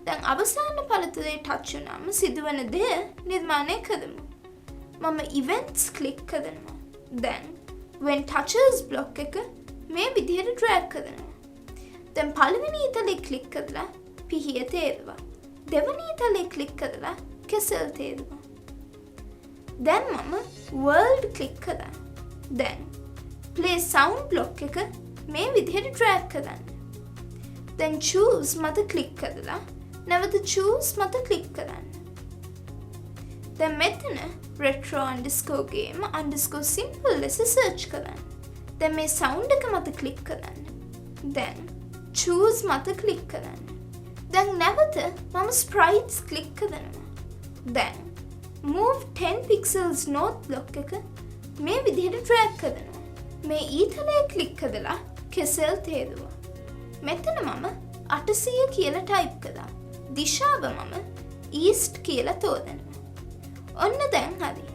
දැන් අවසාන පළතුරේ ටච් වුණාම සිදුවන දේ නිර්මාණය කරමු. මම events ක්ලික් කරනවා. දැන් when touches block එක මේ විදිහට drag කරනවා. දැන් පළවෙනි ඉතලේ ක්ලික් කරලා පිහිය තේරුවා. දෙවෙනි ඉතලේ ක්ලික් කරලා කෙසෙල් තේරුවා. දැන් මම world ක්ලික් කරා. දැන් play sound block එක මේ විදිහට drag කරන්න. දැන් choose මත ක්ලික් කරලා නැවත choose මත ක්ලික් කරන්න. දැන් මෙතන retro_game_simple ලෙස search කරන්න. දැන් මේ sound එක මත ක්ලික් කරන්න. දැන් choose මත ක්ලික් කරන්න. දැන් නැවත මම sprites ක්ලික් කරනවා. දැන් move 10 pixels north block එක මේ විදිහට drag කරනවා. මේ ඊතලයේ ක්ලික් කරලා කෙසෙල් තේරුවා. මෙතන මම 800 කියලා ටයිප් කළා. දිශාව මම east කියලා තෝරනවා. ඔන්න දැන් හරි.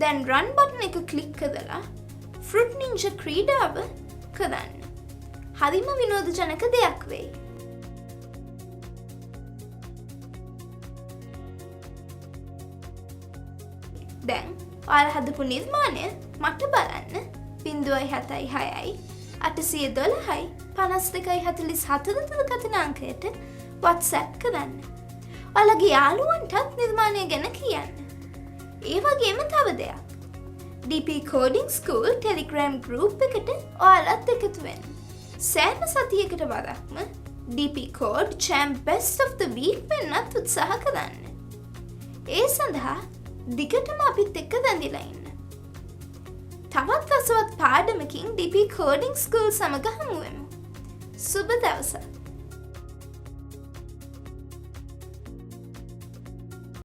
දැන් run button එක ක්ලික් කරලා fruit ninja ක්‍රීඩාව කරන්න. හරිම විනෝදජනක දෙයක් වෙයි. දැන් ඔයාලා හදපු නිර්මාණය මට බලන්න 0.76යි 812යි 52.44 කථනාංකයට WhatsApp කරන්න. ඔයාලගේ යාළුවන්ටත් නිර්මාණය ගැන කියන්න. ඒ වගේම තව දෙයක්. DP Coding School Telegram group එකට ඔයාලත් එකතු වෙන්න. සෑම සතියකට වරක්ම DP Code Champ Best of the Week වෙන්නත් උත්සාහ කරන්න. ඒ සඳහා දිගටම අපිත් එක්ක රැඳිලා ඉන්න. තවත් රසවත් පාඩමකින් DP Coding School සමග හමු වෙමු. සුබ දවසක්.